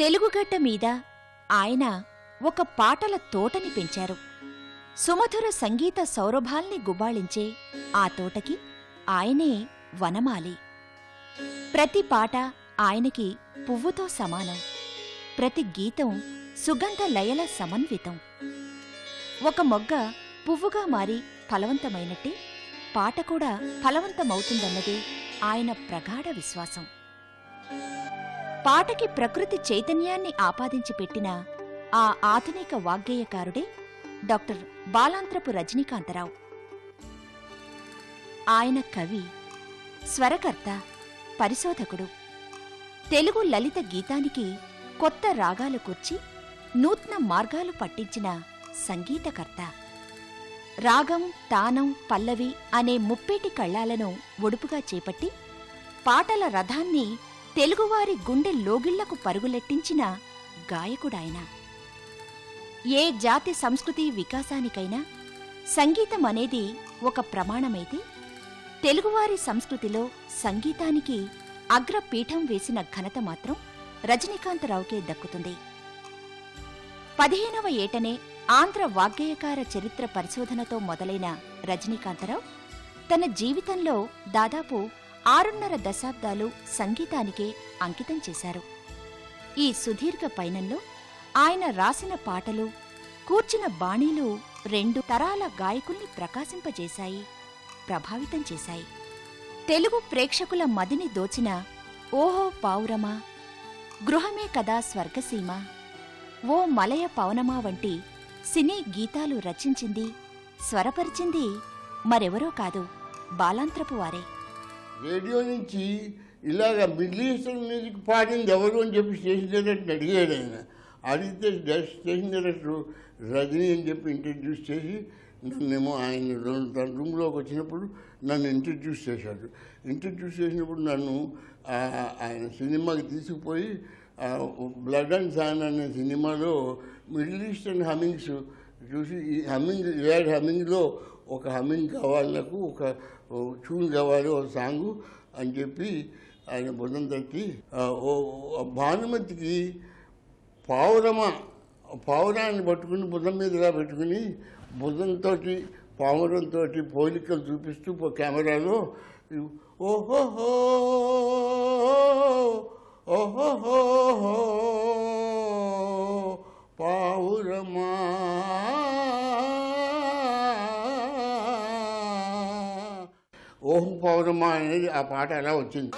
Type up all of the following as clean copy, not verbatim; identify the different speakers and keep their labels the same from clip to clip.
Speaker 1: తెలుగుగడ్డ మీద ఆయన ఒక పాటల తోటని పెంచారు. సుమధుర సంగీత సౌరభాల్ని గుబాళించే ఆ తోటకి ఆయనే వనమాలి. ప్రతి పాట ఆయనకి పువ్వుతో సమానం, ప్రతి గీతం సుగంధ లయల సమన్వితం. ఒక మొగ్గ పువ్వుగా మారి ఫలవంతమైనట్టే పాట కూడా ఫలవంతమవుతుందన్నదే ఆయన ప్రగాఢ విశ్వాసం. పాటకి ప్రకృతి చైతన్యాన్ని ఆపాదించి పెట్టిన ఆ ఆధునిక వాగ్గేయకారుడే డాక్టర్ బాలాంత్రపు రజనీకాంతరావు. ఆయన కవి, స్వరకర్త, పరిశోధకుడు. తెలుగు లలిత గీతానికి కొత్త రాగాలు కూర్చి నూత్న మార్గాలు పట్టించిన సంగీతకర్త. రాగం, తానం, పల్లవి అనే ముప్పేటి కళ్ళాలను ఒడుపుగా చేపట్టి పాటల రథాన్ని తెలుగువారి గుండె లోగిళ్లకు పరుగులెట్టించిన గాయకుడాయన. ఏ జాతి సంస్కృతి వికాసానికైనా సంగీతం అనేది ఒక ప్రమాణమైతే తెలుగువారి సంస్కృతిలో సంగీతానికి అగ్రపీఠం వేసిన ఘనత మాత్రం రజనీకాంతరావుకే దక్కుతుంది. 15వ ఏటనే ఆంధ్ర వాగ్గేయకార చరిత్ర పరిశోధనతో మొదలైన రజనీకాంతరావు తన జీవితంలో దాదాపు 6.5 దశాబ్దాలు సంగీతానికే అంకితం చేశారు. ఈ సుదీర్ఘ పయనంలో ఆయన రాసిన పాటలు, కూర్చిన బాణీలు 2 తరాల గాయకుల్ని ప్రకాశింపజేశాయి, ప్రభావితం చేశాయి. తెలుగు ప్రేక్షకుల మదిని దోచిన ఓహో పావురమా, గృహమే కదా స్వర్గసీమ, ఓ మలయ పవనమా వంటి సినీ గీతాలు రచించింది, స్వరపరిచింది మరెవరో కాదు, బాలాంత్రపు వారే.
Speaker 2: రేడియో నుంచి ఇలాగ మిడిల్ ఈస్టర్న్ మ్యూజిక్ పాడింది ఎవరు అని చెప్పి స్టేషన్ డైరెక్టర్ అడిగాడు. ఆయన అడిగితే స్టేషన్ డైరెక్టర్ రజనీ అని చెప్పి ఇంట్రడ్యూస్ చేసి నన్నేమో ఆయన తన రూమ్లోకి వచ్చినప్పుడు నన్ను ఇంట్రడ్యూస్ చేశాడు. ఇంట్రడ్యూస్ చేసినప్పుడు నన్ను ఆయన సినిమాకి తీసుకుపోయి బ్లడ్ అండ్ సాన్ అనే సినిమాలో మిడిల్ ఈస్టర్న్ హమ్మింగ్స్ చూసి ఈ హమ్మింగ్లో ఒక హమ్మింగ్ కావాలి, నాకు ఒక ట్యూన్ కావాలి, ఒక సాంగు అని చెప్పి ఆయన బుధం తట్టి భానుమతికి పావురాన్ని పట్టుకుని బుధం మీదగా పెట్టుకుని బుధంతో పావురంతో పోలికలు చూపిస్తూ కెమెరాలో ఓహోహో ఓహోహో పావురమా ఓహం పౌరమా అనేది ఆ పాట ఎలా వచ్చింది.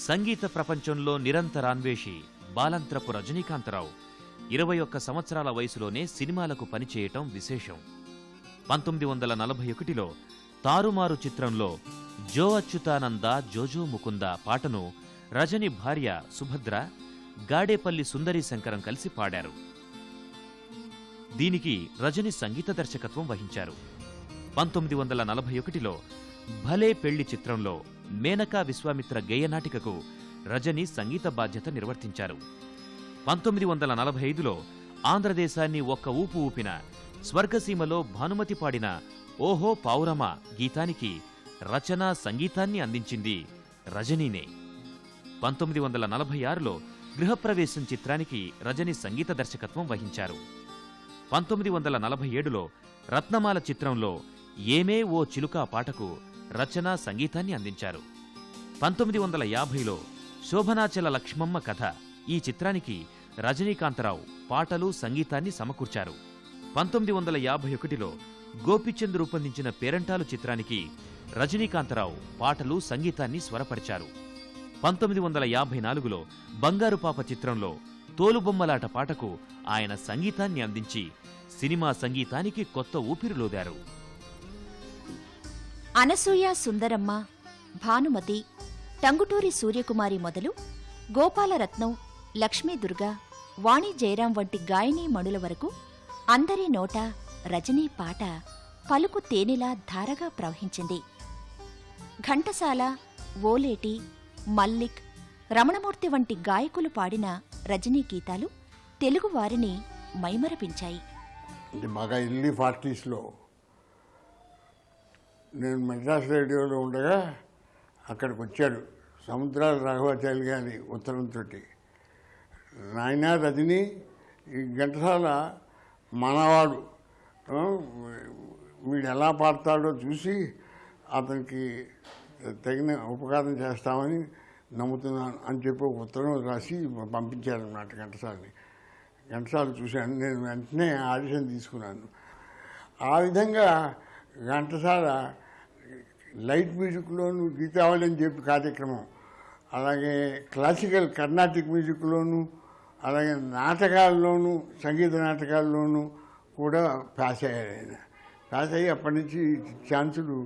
Speaker 3: సంగీత ప్రపంచంలో నిరంతరాన్వేషి బాలాంత్రపు రజనీకాంతరావు 21 సంవత్సరాల వయసులోనే సినిమాలకు పనిచేయటం విశేషం. 1941లో తారుమారు చిత్రంలో జో అచ్యుతానంద జోజో ముకుంద పాటను రజని భార్య సుభద్ర, గాడేపల్లి సుందరీ శంకరం కలిసి పాడారు. దీనికి రజని సంగీత దర్శకత్వం వహించారు. 1941లో భలే పెళ్లి చిత్రంలో మేనకా విశ్వామిత్ర గేయనాటికకు రజని సంగీత బాధ్యత నిర్వర్తించారు. 1945లో ఆంధ్రదేశాన్ని ఒక్క ఊపు ఊపిన స్వర్గసీమలో భానుమతి పాడిన ఓహో పావురమా గీతానికి రచన, సంగీతాన్ని అందించింది రజనీనే. 1946లో గృహప్రవేశం చిత్రానికి రజని సంగీత దర్శకత్వం వహించారు. 1947లో రత్నమాల చిత్రంలో ఏమే ఓ చిలుకా పాటకు రచన, సంగీతాన్ని అందించారు. 1950లో శోభనాచల లక్ష్మమ్మ కథ ఈ చిత్రానికి రజనీకాంతరావు పాటలు, సంగీతాన్ని సమకూర్చారు. 1951లో గోపిచంద్ రూపొందించిన పేరంటాలు చిత్రానికి రజనీకాంతరావు పాటలు, సంగీతాన్ని స్వరపరిచారు. 1954లో బంగారు పాప చిత్రంలో తోలుబొమ్మలాట పాటకు ఆయన సంగీతాన్ని అందించి సినిమా సంగీతానికి కొత్త ఊపిరిలోదారు.
Speaker 1: అనసూయ సుందరమ్మ, భానుమతి, టంగుటూరి సూర్యకుమారి మొదలు గోపాలరత్నం, లక్ష్మీదుర్గ, వాణి జయరాం వంటి గాయనీ మణుల వరకు అందరి నోట రజనీ పాట పలుకు తేనెలా ధారగా ప్రవహించింది. ఘంటసాల, ఓలేటి, మల్లిక్, రమణమూర్తి వంటి గాయకులు పాడిన రజనీ గీతాలు తెలుగువారిని మైమరపించాయి.
Speaker 2: అంటే బాగా ఎర్లీ 40sలో నేను మెడ్రాస్ రేడియోలో ఉండగా అక్కడికి వచ్చాడు సముద్రాల రాఘవాచార్య గారి ఉత్తరంతో, నాయన రజనీ, ఈ ఘంటసాల మనవాడు, వీడు ఎలా పాడతాడో చూసి అతనికి తగిన ఉపకారం చేస్తామని నమ్ముతున్నాను అని చెప్పి ఒక ఉత్తరం రాసి పంపించారన్నమాట ఘంటసాలని. ఘంటసాల చూశాను, నేను వెంటనే ఆడిషన్ తీసుకున్నాను. ఆ విధంగా ఘంటసాల లైట్ మ్యూజిక్లోను గీతావళి అని చెప్పి కార్యక్రమం, అలాగే క్లాసికల్ కర్ణాటిక్ మ్యూజిక్లోను, అలాగే నాటకాల్లోనూ సంగీత నాటకాల్లోనూ కూడా పాస్ అయ్యారు ఆయన. పాస్ అయ్యి అప్పటి నుంచి ఛాన్సులు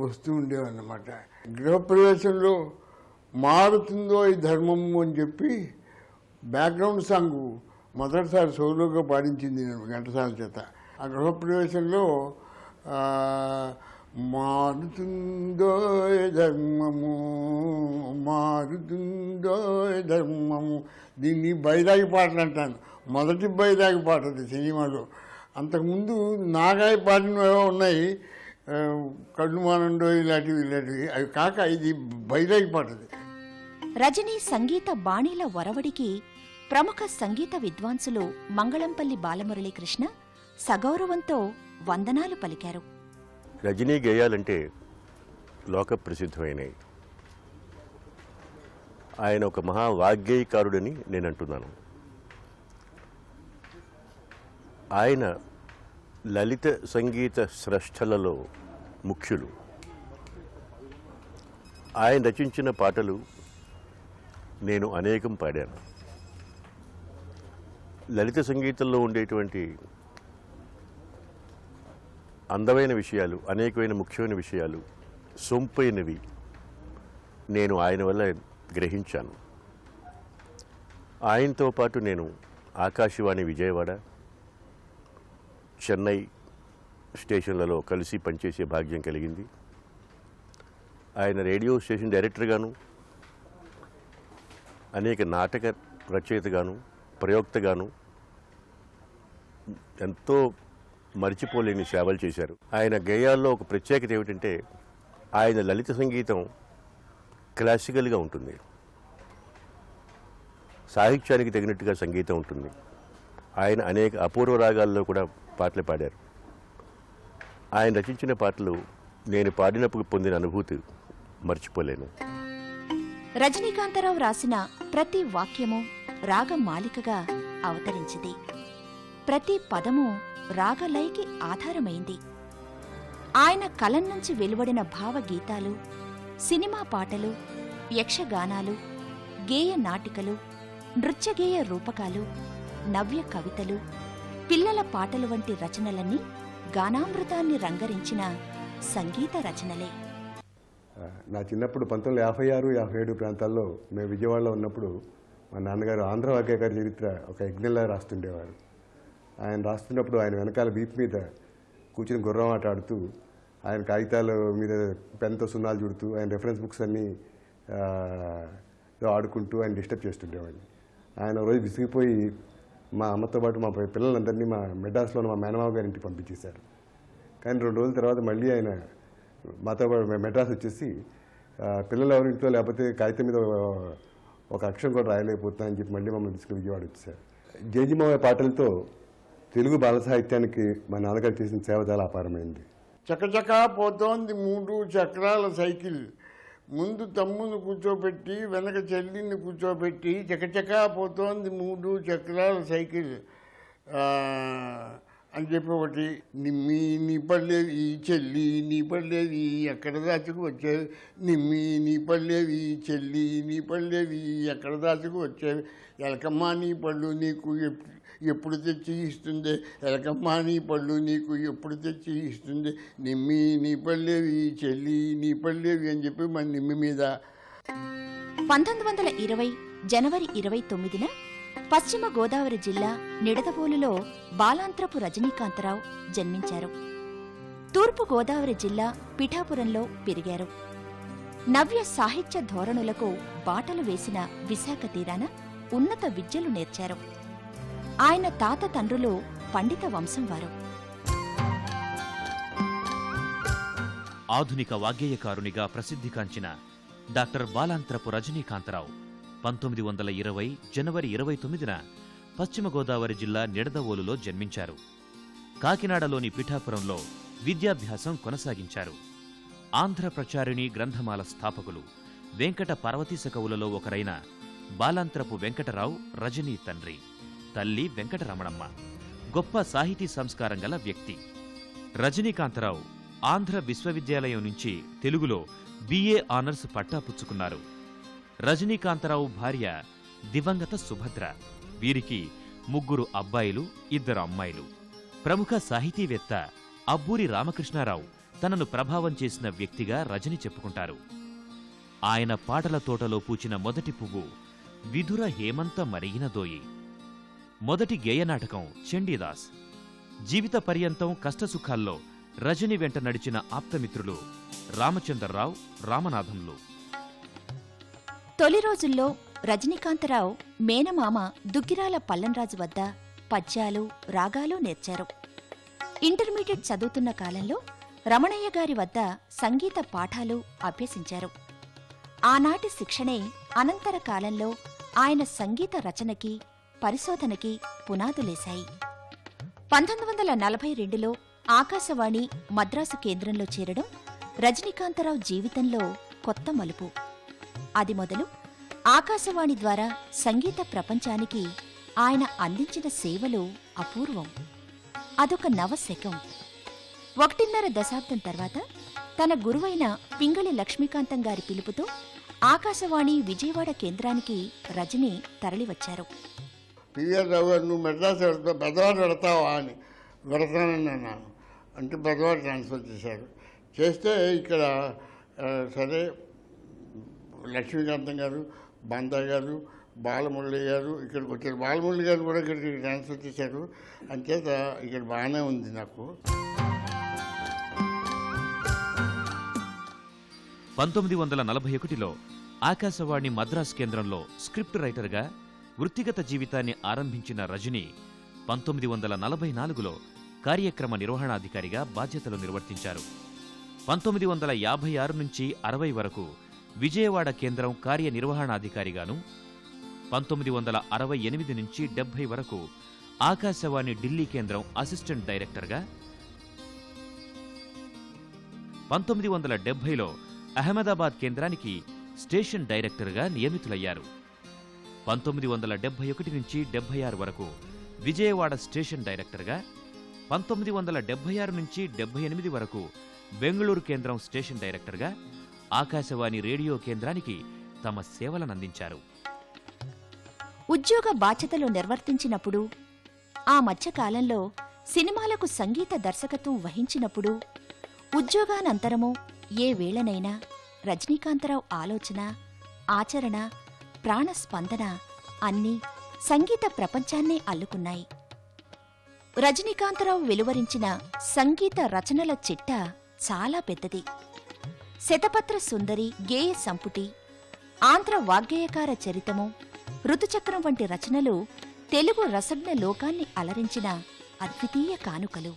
Speaker 2: వస్తూ ఉండేవన్నమాట. గృహప్రవేశంలో మారుతుందో ఈ ధర్మము అని చెప్పి బ్యాక్గ్రౌండ్ సాంగ్ మొదటిసారి సోలోగా పాడించింది నేను ఘంటసాల చేత. ఆ గృహప్రవేశంలో మారుతుందో ధర్మము, మారుతుందో ధర్మము, దీన్ని బైరాగి పాటలు అంటాను. మొదటి బైరాగి పాట అది సినిమాలో. అంతకుముందు నాగాయి పాడినవో ఉన్నాయి, కళ్ళు మానండో ఇలాంటివి, అవి కాక ఇది బైరాగి పాట.
Speaker 1: రజనీ సంగీత బాణీల ఒరవడికి ప్రముఖ సంగీత విద్వాంసులు మంగళంపల్లి బాలమురళీకృష్ణ సగౌరవంతో వందనాలు పలికారు.
Speaker 4: రజనీ గేయాలంటే లోక ప్రసిద్ధమైనవి. ఆయన ఒక మహా వాగ్గేయకారుడని నేను అంటున్నాను. ఆయన లలిత సంగీత స్రష్టలలో ముఖ్యులు. ఆయన రచించిన పాటలు నేను అనేకం పాడాను. లలిత సంగీతంలో ఉండేటువంటి అందమైన విషయాలు, అనేకమైన ముఖ్యమైన విషయాలు, సొంపైనవి నేను ఆయన వల్ల గ్రహించాను. ఆయనతో పాటు నేను ఆకాశవాణి విజయవాడ, చెన్నై స్టేషన్లలో కలిసి పనిచేసే భాగ్యం కలిగింది. ఆయన రేడియో స్టేషన్ డైరెక్టర్గాను, అనేక నాటక రచయితగాను, ప్రయోక్తగాను ఎంతో మరిచిపోలేని సేవలు చేశారు. ఆయన గేయాల్లో ఒక ప్రత్యేకత ఏమిటంటే ఆయన లలిత సంగీతం క్లాసికల్గా ఉంటుంది, సాహిత్యానికి తగినట్టుగా సంగీతం ఉంటుంది. ఆయన అనేక అపూర్వ రాగాల్లో కూడా పాటలు పాడారు. ఆయన రచించిన పాటలు నేను పాడినప్పుడు పొందిన అనుభూతి మర్చిపోలేను.
Speaker 1: రజనీకాంతరావు రాసిన ప్రతి వాక్యము రాగమాలికగా అవతరించింది. ప్రతి పదము రాగలయకి ఆధారమైంది. ఆయన కలం నుంచి వెలువడిన భావగీతాలు, సినిమా పాటలు, యక్షగానాలు, గేయ నాటికలు, నృత్యగేయ రూపకాలు, నవ్య కవితలు, పిల్లల పాటలు వంటి రచనలన్నీ గానామృతాన్ని రంగరించిన సంగీత రచనలే.
Speaker 5: నా చిన్నప్పుడు 1956, 57 ప్రాంతాల్లో మేము విజయవాడలో ఉన్నప్పుడు మా నాన్నగారు ఆంధ్ర వాగ్గేయకార చరిత్ర ఒక యజ్ఞంలా రాస్తుండేవారు. ఆయన రాస్తున్నప్పుడు ఆయన వెనకాల వీపు మీద కూర్చుని గుర్రం ఆట ఆడుతూ, ఆయన కాగితాల మీద పెన్తో సున్నాలు చుడుతూ, ఆయన రెఫరెన్స్ బుక్స్ అన్నీ ఆడుకుంటూ ఆయన డిస్టర్బ్ చేస్తుండేవాడిని. ఆయన రోజు విసిగిపోయి మా అమ్మతో పాటు మా పిల్లలందరినీ మా మెడ్రాస్లో మా మేనమామ గారి ఇంటికి పంపించేశారు. కానీ 2 రోజుల తర్వాత మళ్ళీ ఆయన మాతో పాటు మెడ్రాస్ వచ్చేసి పిల్లలు ఎవరి ఇంట్లో లేకపోతే కాగితం మీద ఒక అక్షరం కూడా రాయలేకపోతున్నాయని చెప్పి మళ్ళీ మమ్మల్ని తీసుకుని విజయవాడ వచ్చేసారు. జేజీమావయ్య పాటలతో తెలుగు బాల సాహిత్యానికి మా నాన్నగారు చేసిన సేవ చాలా అపారమైంది.
Speaker 2: చకచకా పోతోంది 3 చక్రాల సైకిల్, ముందు తమ్ముని కూర్చోబెట్టి వెనక చెల్లిని కూర్చోబెట్టి చకచకా పోతోంది 3 చక్రాల సైకిల్, అని చెప్పి ఒకటి నిమ్మి నీ పడలేవి చెల్లి నీ పడలేవి ఎక్కడ దాచుకు వచ్చేవి, నిమ్మి నీ పడలేవి చెల్లి నీ పడలేవి ఎక్కడ దాచుకు వచ్చేవి, ఎలకమ్మ నీ పళ్ళు నీకు ఎప్పుడు తెచ్చి ఇస్తుంది, ఎలకమ్మ నీ పళ్ళు నీకు ఎప్పుడు తెచ్చి ఇస్తుంది, నిమ్మి నీ పడలేవి చెల్లి నీ పడలేవి అని చెప్పి మన నిమ్మి మీద.
Speaker 1: 1920 జనవరి 29న పశ్చిమ గోదావరి జిల్లా నిడదవోలులో బాలాంత్రపు రజనీకాంతరావు జన్మించారు. తూర్పు గోదావరి జిల్లా పిఠాపురంలో పెరిగారు. నవ్య సాహిత్య ధోరణులకు బాటలు వేసిన విశాఖ తీరాన ఉన్నత విద్యలు నేర్చారు. ఆయన తాత తండ్రులు పండిత వంశం వారు.
Speaker 3: ఆధునిక వాగ్గేయకారునిగా ప్రసిద్ధిగాంచిన డాక్టర్ బాలాంత్రపు రజనీకాంతరావు 1920 జనవరి 29న పశ్చిమ గోదావరి జిల్లా నిడదవోలులో జన్మించారు. కాకినాడలోని పిఠాపురంలో విద్యాభ్యాసం కొనసాగించారు. ఆంధ్ర ప్రచారిణి గ్రంథమాల స్థాపకులు వెంకట పార్వతీశ కవులలో ఒకరైన బాలాంత్రపు వెంకటరావు రజనీ తండ్రి, తల్లి వెంకటరమణమ్మ. గొప్ప సాహితీ సంస్కారం గల వ్యక్తి. రజనీకాంతరావు ఆంధ్ర విశ్వవిద్యాలయం నుంచి తెలుగులో BA ఆనర్స్ పట్టా పుచ్చుకున్నారు. రజనీకాంతరావు భార్య దివంగత సుభద్ర. వీరికి 3 అబ్బాయిలు 2 అమ్మాయిలు. ప్రముఖ సాహితీవేత్త అబ్బూరి రామకృష్ణారావు తనను ప్రభావం చేసిన వ్యక్తిగా రజని చెప్పుకుంటారు. ఆయన పాటల తోటలో పూచిన మొదటి పువ్వు విధుర హేమంత మరిగినదోయి. మొదటి గేయనాటకం చండీదాస్. జీవిత పర్యంతం కష్టసుఖాల్లో రజని వెంట నడిచిన ఆప్తమిత్రులు రామచంద్రరావు, రామనాథంలు.
Speaker 1: తొలి రోజుల్లో రజనీకాంతరావు మేనమామ దుగ్గిరాల పల్లంరాజు వద్ద పద్యాలు, రాగాలు నేర్చారు. ఇంటర్మీడియట్ చదువుతున్న కాలంలో రమణయ్య గారి వద్ద సంగీత పాఠాలు అభ్యసించారు. ఆనాటి శిక్షణే అనంతర కాలంలో ఆయన సంగీత రచనకి, పరిశోధనకి పునాదులేశాయి. 1942లో ఆకాశవాణి మద్రాసు కేంద్రంలో చేరడం రజనీకాంతరావు జీవితంలో కొత్త మలుపు. అది మొదలు ఆకాశవాణి ద్వారా సంగీత ప్రపంచానికి ఆయన అందించిన సేవలు అపూర్వం. అదొక నవశకం. 1.5 దశాబ్దం తర్వాత తన గురువైన పింగళి లక్ష్మీకాంతం గారి పిలుపుతో ఆకాశవాణి విజయవాడ కేంద్రానికి రజని తరలివచ్చారు.
Speaker 2: పివిఆర్ రావు గారు నువ్వు మెడ్రాస్ వెళ్తావు, పెద్దవాడు వెళతావా అని. వెళతానని అన్నాను. అంటే పెద్దవాడు ట్రాన్స్ఫర్ చేశారు. చేస్తే ఇక్కడ సరే లక్ష్మీకాంతం గారు, బందా గారు, బాలమురళి గారు ఇక్కడికి వచ్చారు. బాలమురళి గారు కూడా ఇక్కడికి ట్రాన్స్ఫర్ చేశారు. అంచేత ఇక్కడ బాగానే ఉంది నాకు.
Speaker 3: 1941లో ఆకాశవాణి మద్రాస్ కేంద్రంలో స్క్రిప్ట్ రైటర్గా వృత్తిగత జీవితాన్ని ఆరంభించిన రజని 1944లో కార్యక్రమ నిర్వహణాధికారిగా బాధ్యతలు నిర్వర్తించారు. 1956 నుంచి 60 వరకు విజయవాడ కేంద్రం కార్యనిర్వహణాధికారిగాను, 1968 నుంచి 70 వరకు ఆకాశవాణి ఢిల్లీ కేంద్రం అసిస్టెంట్ డైరెక్టర్గా, 1970లో అహ్మదాబాద్ కేంద్రానికి స్టేషన్ డైరెక్టర్గా నియమితులయ్యారు. 1971 నుంచి 76 వరకు విజయవాడ స్టేషన్ డైరెక్టర్గా, 1976 నుంచి 78 వరకు బెంగళూరు కేంద్రం స్టేషన్ డైరెక్టర్గా ఆకాశవాణి రేడియో కేంద్రానికి తమ సేవలనందించారు.
Speaker 1: ఉద్యోగ బాధ్యతలు నిర్వర్తించినప్పుడు, ఆ మధ్యకాలంలో సినిమాలకు సంగీత దర్శకత్వం వహించినప్పుడు, ఉద్యోగానంతరము ఏ వేళనైనా రజనీకాంతరావు ఆలోచన, ఆచరణ, ప్రాణస్పందన అన్నీ సంగీత ప్రపంచాన్నే అల్లుకున్నాయి. రజనీకాంతరావు వెలువరించిన సంగీత రచనల చిట్ట చాలా పెద్దది. శతపత్ర సుందరి, గేయ సంపుటి, ఆంధ్ర వాగ్గేయకార చరితము, ఋతుచక్రం వంటి రచనలు తెలుగు రసజ్ఞ లోకాన్ని అలరించిన అద్వితీయ కానుకలు.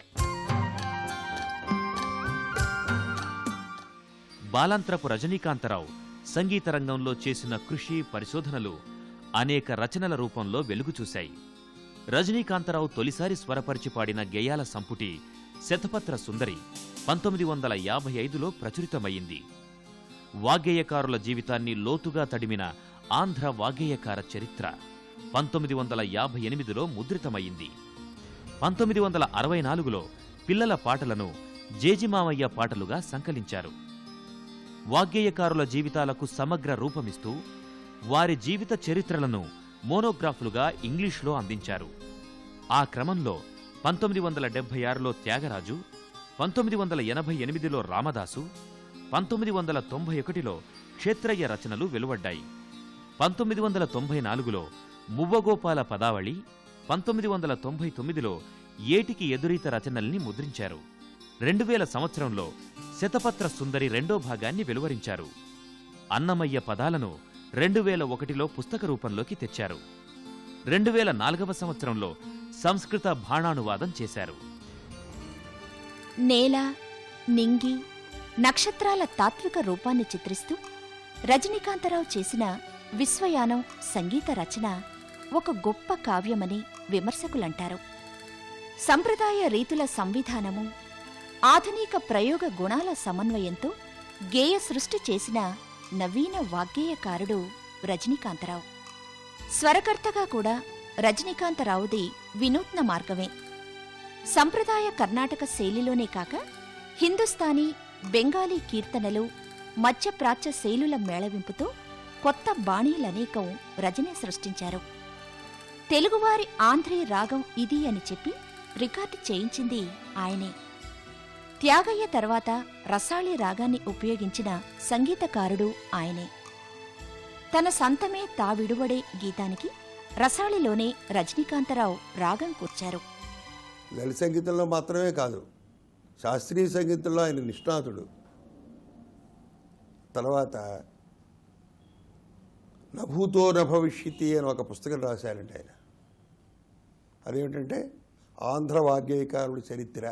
Speaker 3: బాలాంత్రపు రజనీకాంతరావు సంగీత రంగంలో చేసిన కృషి, పరిశోధనలు అనేక రచనల రూపంలో వెలుగుచూశాయి. రజనీకాంతరావు తొలిసారి స్వరపరిచి పాడిన గేయాల సంపుటి శతపత్ర సుందరి 1955లో ప్రచురితమయ్యింది. వాగ్గేయకారుల జీవితాన్ని లోతుగా తడిమిన ఆంధ్ర వాగ్గేయకార చరిత్ర 1958లో ముద్రితమయ్యింది. 1964లో పిల్లల పాటలను జేజిమామయ్య పాటలుగా సంకలించారు. వాగ్గేయకారుల జీవితాలకు సమగ్ర రూపమిస్తూ వారి జీవిత చరిత్రలను మోనోగ్రాఫ్లుగా ఇంగ్లీష్లో అందించారు. ఆ క్రమంలో 1976లో త్యాగరాజు, 1988లో రామదాసు, 1991లో క్షేత్రయ్య రచనలు వెలువడ్డాయి. 1994లో మువ్వగోపాల పదావళి, 1999లో ఏటికి ఎదురీత రచనల్ని ముద్రించారు. 2000 సంవత్సరంలో శతపత్ర సుందరి 2వ భాగాన్ని వెలువరించారు. అన్నమయ్య పదాలను 2001లో పుస్తక రూపంలోకి తెచ్చారు. 2004వ సంవత్సరంలో సంస్కృత భాణానువాదం చేశారు.
Speaker 1: నేల, నింగి, నక్షత్రాల తాత్విక రూపాన్ని చిత్రిస్తూ రజనీకాంతరావు చేసిన విశ్వయానం సంగీత రచన ఒక గొప్ప కావ్యమని విమర్శకులంటారు. సంప్రదాయ రీతుల సంవిధానము, ఆధునిక ప్రయోగ గుణాల సమన్వయంతో గేయ సృష్టి చేసిన నవీన వాగ్గేయకారుడు రజనీకాంతరావు. స్వరకర్తగా కూడా రజనీకాంతరావుది వినూత్న మార్గమే. సంప్రదాయ కర్ణాటక శైలిలోనే కాక హిందుస్థానీ, బెంగాలీ కీర్తనలు, మధ్యప్రాచ్య శైలుల మేళవింపుతో కొత్త బాణీలనేకం రజనీ సృష్టించారు. తెలుగువారి ఆంధ్రీ రాగం ఇది అని చెప్పి రికార్డు చేయించింది ఆయనే. త్యాగయ్య తర్వాత రసాళి రాగాన్ని ఉపయోగించిన సంగీతకారుడు ఆయనే. తన సంతమే తావిడువడే గీతానికి రసాళిలోనే రజనీకాంతరావు రాగం కూర్చారు.
Speaker 6: లలిత సంగీతంలో మాత్రమే కాదు, శాస్త్రీయ సంగీతంలో ఆయన నిష్ణాతుడు. తర్వాత నభూతో నభవిష్యతి అని ఒక పుస్తకం రాశారంటే ఆయన. అదేమిటంటే ఆంధ్ర వాగ్గేయకారుల చరిత్ర,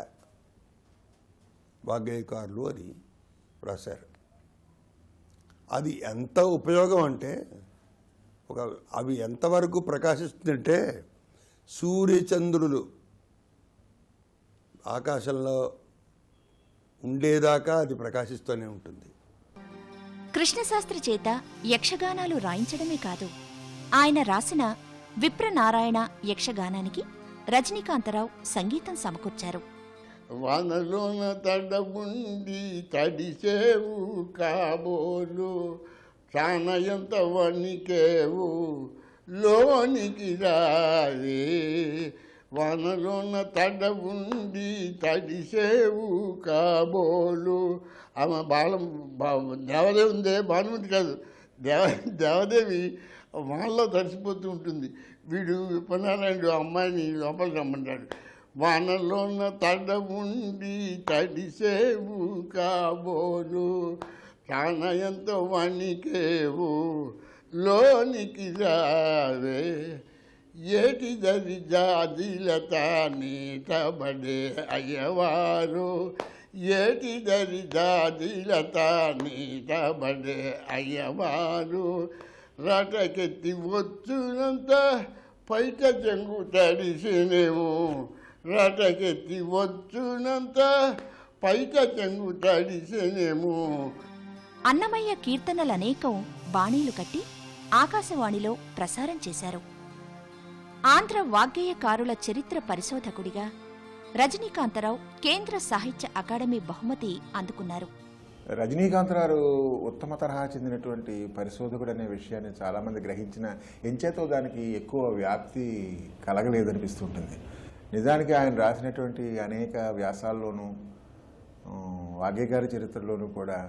Speaker 6: వాగ్గేయకారులు అని రాశారు. అది ఎంత ఉపయోగం అంటే అవి ఎంతవరకు ప్రకాశిస్తుందంటే సూర్యచంద్రులు ఆకాశంలో ఉండేదాకా అది ప్రకాశిస్తూనే ఉంటుంది.
Speaker 1: కృష్ణశాస్త్రి చేత యక్షగానాలు రాయించడమే కాదు, ఆయన రాసిన విప్రనారాయణ యక్షగానానికి రజనీకాంతరావు సంగీతం సమకూర్చారు.
Speaker 2: వానలోన తడబుండి తడిసేవు కాబోలు, చానయంత వణికేవు లోనికి రావే. వానలోన తడబుండి తడిసేవు కాబోలు. ఆమె దేవదేవి ఉందే, భానుమతి కాదు, దేవదేవి వానలో తడిసిపోతూ ఉంటుంది. వీడు విప్పనారాయణుడు అమ్మాయిని లోపలికి రమ్మంటాడు. వానలోన తడబుండి తడిసేవు కాబోలు, చానయంత వణికేవు లోనికి రావే. ఏటి దరి జాజిలత నీటబడే అయ్యవారు, ఏటి దరి జాజిలత నీటబడే అయ్యవారు. రటకెత్తి వచ్చునంత పైట చెంగు తడిసినేమో, రటకెత్తి వచ్చునంత పైట చెంగు తడిసినేమో.
Speaker 1: అన్నమయ్య కీర్తనలనేకం బాణీలు కట్టి ఆకాశవాణిలో ప్రసారం చేశారు. ఆంధ్ర వాగ్గేయకారుల చరిత్ర పరిశోధకుడిగా రజనీకాంతరావు కేంద్ర సాహిత్య అకాడమీ బహుమతి అందుకున్నారు.
Speaker 7: రజనీకాంతరావు ఉత్తమ తరహా చెందినటువంటి పరిశోధకుడు అనే విషయాన్ని చాలామంది గ్రహించిన ఎంచేతో దానికి ఎక్కువ వ్యాప్తి కలగలేదనిపిస్తుంటుంది. నిజానికి ఆయన రాసినటువంటి అనేక వ్యాసాల్లోనూ వాగ్గేయకార చరిత్రలోనూ కూడా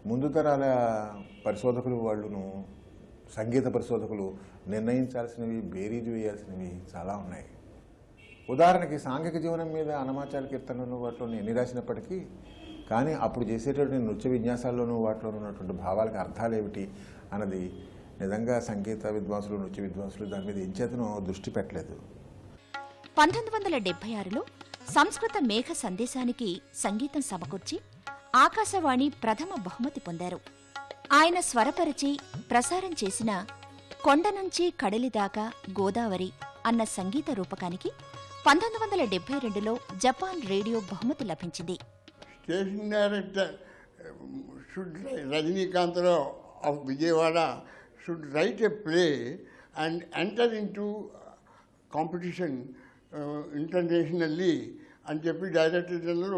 Speaker 7: ముందు తరాల పరిశోధకులు వాళ్ళును, సంగీత పరిశోధకులు నిర్ణయించాల్సినవి, బేరీజు వేయాల్సినవి చాలా ఉన్నాయి. ఉదాహరణకి సాంఘిక జీవనం మీద అన్నమాచార్య కీర్తనలు వాటిలోనూ ఎన్ని రాసినప్పటికీ కానీ అప్పుడు చేసేటటువంటి నృత్య విన్యాసాల్లోనూ వాటిలో ఉన్నటువంటి భావాలకు అర్థాలు ఏమిటి అన్నది నిజంగా సంగీత విద్వాంసులు, నృత్య విద్వాంసులు దాని మీద ఎంచేతనో దృష్టి పెట్టలేదు.
Speaker 1: 1976లో సంస్కృత మేఘ సందేశానికి సంగీతం సమకూర్చి ఆకాశవాణి ప్రథమ బహుమతి పొందారు. ఆయన స్వరపరిచి ప్రసారం చేసిన కొండ నుంచి కడలిదాకా గోదావరి అన్న సంగీత రూపకానికి 1972లో జపాన్ రేడియో బహుమతి లభించింది.
Speaker 2: Station director Rajanikanth Rao of Vijayawada should write a play and enter into competition internationally అని చెప్పి డైరెక్టర్ జనరల్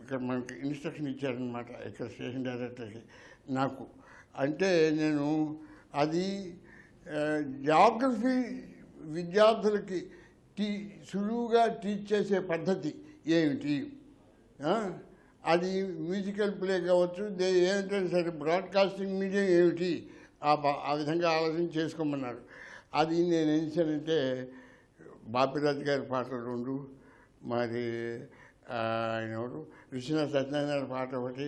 Speaker 2: ఇక్కడ మనకి ఇన్స్ట్రక్షన్ ఇచ్చారనమాట ఇక్కడ స్టేషన్ డైరెక్టర్కి నాకు. అంటే నేను అది జాగ్రఫీ విద్యార్థులకి సులువుగా టీచ్ చేసే పద్ధతి ఏమిటి, అది మ్యూజికల్ ప్లే కావచ్చు, ఏంటంటే సరే బ్రాడ్కాస్టింగ్ మీడియం ఏమిటి, ఆ విధంగా ఆలోచన చేసుకోమన్నారు. అది నేను ఏం చేశానంటే బాపిరాజు గారి పాటలు 2, మరి ఆయన ఎవరు విశ్వనాథ సత్యనారాయణ పాట ఒకటి,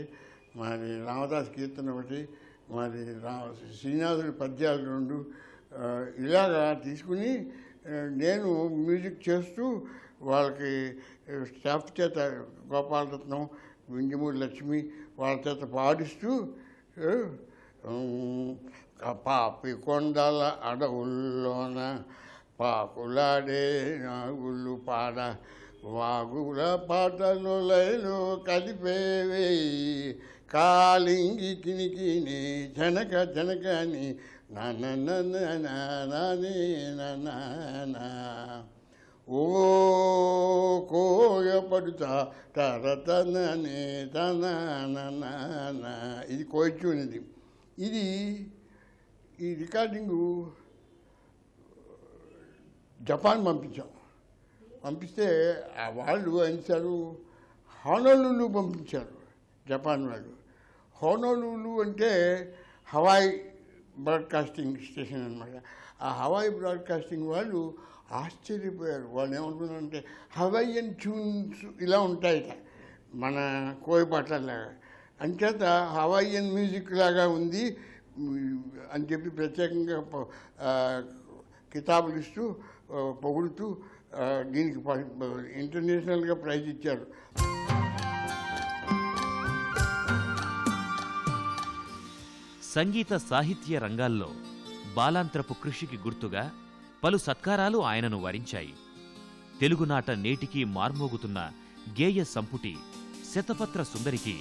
Speaker 2: మరి రామదాస్ కీర్తన ఒకటి, మరి శ్రీనాథుడి పద్యాలు 2 ఇలాగా తీసుకుని నేను మ్యూజిక్ చేస్తూ వాళ్ళకి స్టాఫ్ చేత గోపాలరత్నం, వింజమూరి లక్ష్మి వాళ్ళ చేత పాడిస్తూ పాపి కొండల అడవుల్లోన పాకులాడే నాగుళ్ళు పాడ వాగుల పాటలు లయలో కలిపేవేయి కాలింగి కినికిని జనక జనకని నానే నా ఓ కోయ పడుతా తరతననే తన ఇది కోయిచ్చునిది. ఇది ఈ రికార్డింగు జపాన్ పంపిస్తే వాళ్ళు అందించారు, హోనోలులు పంపించారు జపాన్ వాళ్ళు. హోనోలులు అంటే హవాయి బ్రాడ్కాస్టింగ్ స్టేషన్ అనమాట. ఆ హవాయి బ్రాడ్కాస్టింగ్ వాళ్ళు ఆశ్చర్యపోయారు. వాళ్ళు ఏమనుకున్నారంటే హవాయియన్ ట్యూన్స్ ఇలా ఉంటాయట మన కోయపాటలాగా, అంచేత హవాయియన్ మ్యూజిక్ లాగా ఉంది అని చెప్పి ప్రత్యేకంగా కితాబులు ఇస్తూ పొగుడుతూ దీనికి ఇంటర్నేషనల్గా ప్రైజ్ ఇచ్చారు.
Speaker 3: సంగీత సాహిత్య రంగాల్లో బాలాంత్రపు కృషికి గుర్తుగా పలు సత్కారాలు ఆయనను వరించాయి. తెలుగునాట నేటికీ మార్మోగుతున్న గేయ సంపుటి శతపత్ర సుందరికి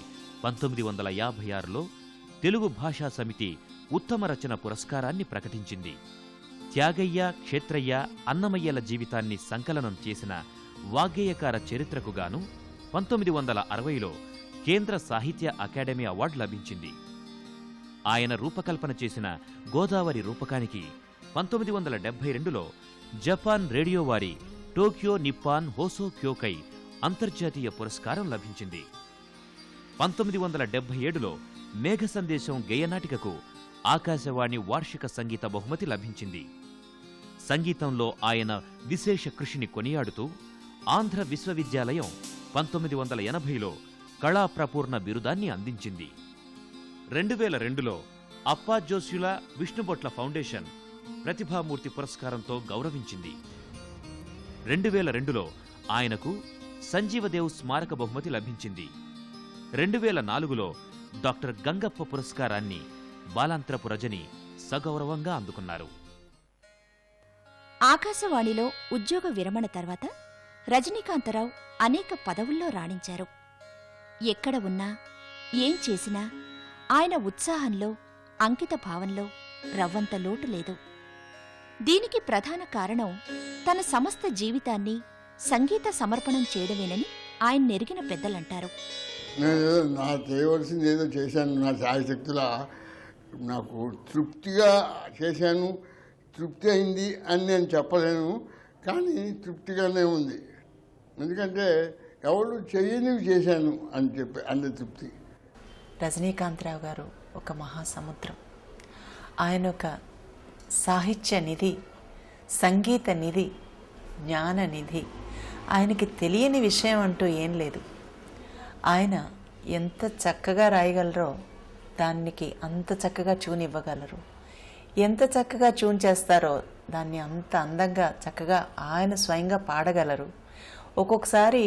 Speaker 3: 1956లో తెలుగు భాషా సమితి ఉత్తమ రచన పురస్కారాన్ని ప్రకటించింది. త్యాగయ్య, క్షేత్రయ్య, అన్నమయ్యల జీవితాన్ని సంకలనం చేసిన వాగ్గేయకార చరిత్రకు గాను 1960లో కేంద్ర సాహిత్య అకాడమీ అవార్డు లభించింది. ఆయన రూపకల్పన చేసిన గోదావరి రూపకానికి 1972లో జపాన్ రేడియో వారి టోక్యో నిప్పాన్ హోసో క్యోకై అంతర్జాతీయ పురస్కారం లభించింది. 1977లో మేఘ సందేశం గేయనాటికకు ఆకాశవాణి వార్షిక సంగీత బహుమతి లభించింది. సంగీతంలో ఆయన విశేష కృషిని కొనియాడుతూ ఆంధ్ర విశ్వవిద్యాలయం 1980లో కళాప్రపూర్ణ బిరుదాన్ని అందించింది. 2002లో అప్పాజోస్యుల విష్ణుబొట్ల ఫౌండేషన్ ప్రతిభామూర్తి పురస్కారంతో గౌరవించింది. 2002లో ఆయనకు సంజీవదేవ్ స్మారక బహుమతి లభించింది. 2004లో డాక్టర్ గంగప్ప పురస్కారాన్ని బాలాంత్రపు రజని సగౌరవంగా అందుకున్నారు.
Speaker 1: ఆకాశవాణిలో ఉద్యోగ విరమణ తర్వాత రజనీకాంతరావు అనేక పదవుల్లో రాణించారు. ఎక్కడ ఉన్నా, ఏం చేసినా ఆయన ఉత్సాహంలో, అంకిత భావంలో రవ్వంత లోటు లేదు. దీనికి ప్రధాన కారణం తన సమస్త జీవితాన్ని సంగీత సమర్పణం చేయడమేనని ఆయన నెరిగిన పెద్దలంటారు.
Speaker 2: నేను నా చేయవలసింది ఏదో చేశాను, నా శాయశక్తులా నాకు తృప్తిగా చేశాను. తృప్తి అయింది అని నేను చెప్పలేను, కానీ తృప్తిగానే ఉంది. ఎందుకంటే ఎవరు చేయనివి చేశాను అని చెప్పి అంత తృప్తి.
Speaker 8: రజనీకాంతరావు గారు ఒక మహాసముద్రం. ఆయన ఒక సాహిత్య నిధి, సంగీత నిధి, జ్ఞాన నిధి. ఆయనకి తెలియని విషయం అంటూ ఏం లేదు. ఆయన ఎంత చక్కగా రాయగలరో దానికి అంత చక్కగా ట్యూన్ ఇవ్వగలరు. ఎంత చక్కగా ట్యూన్ చేస్తారో దాన్ని అంత అందంగా చక్కగా ఆయన స్వయంగా పాడగలరు. ఒక్కొక్కసారి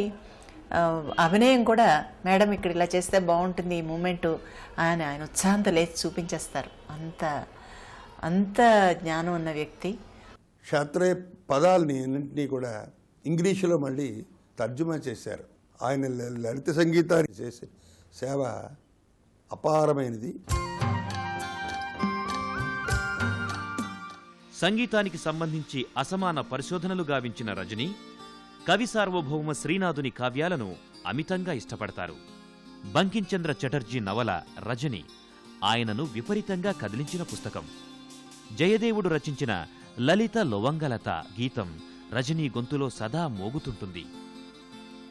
Speaker 8: అభినయం కూడా మేడం ఇక్కడ ఇలా చేస్తే బాగుంటుంది ఈ మూమెంటు ఆయన ఉత్సాహంతో లేచి చూపించేస్తారు. అంత జ్ఞానం ఉన్న వ్యక్తి.
Speaker 6: శాస్త్రీయ పదాలని అన్నింటినీ కూడా ఇంగ్లీషులో మళ్ళీ తర్జుమా చేశారు. ఆయన లలిత సంగీతాన్ని చేసే సేవ అపారమైనది.
Speaker 3: సంగీతానికి సంబంధించి అసమాన పరిశోధనలు గావించిన రజని కవి సార్వభౌమ శ్రీనాథుని కావ్యాలను అమితంగా ఇష్టపడతారు. బంకించంద్ర చటర్జీ నవల రజని ఆయనను విపరీతంగా కదిలించిన పుస్తకం. జయదేవుడు రచించిన లలిత లొవంగలత గీతం రజనీ గొంతులో సదా మోగుతుంటుంది.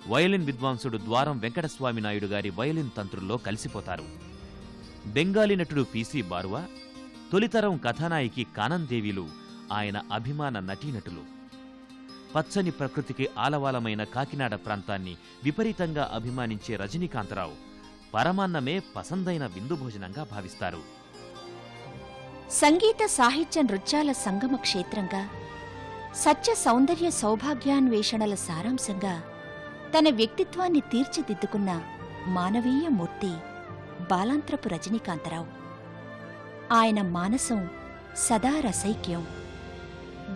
Speaker 3: వయలిన్ విద్వాంసుడు ద్వారం వెంకటస్వామి నాయుడు గారి వయలిన్ తంత్రుల్లో కలిసిపోతారు. బెంగాలీ నటుడు పీసీ బారువా, తొలితరం కథానాయికి కానందేవిలు ఆయన అభిమాన నటీనటులు. పచ్చని ప్రకృతికి ఆలవాలమైన కాకినాడ ప్రాంతాన్ని విపరీతంగా అభిమానించే రజనీకాంతరావు పరమాన్నమే పసందైన విందు భోజనంగా భావిస్తారు.
Speaker 1: సంగీత సాహిత్య నృత్యాల సంగమ క్షేత్రంగా, సత్య సౌందర్య సౌభాగ్యాన్వేషణల సారాంశంగా తన వ్యక్తిత్వాన్ని తీర్చిదిద్దుకున్న మానవీయ మూర్తి బాలాంత్రపు రజనీకాంతరావు. ఆయన మానసం సదా రసైక్యం.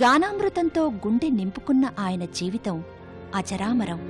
Speaker 1: గానామృతంతో గుండె నింపుకున్న ఆయన జీవితం అజరామరం.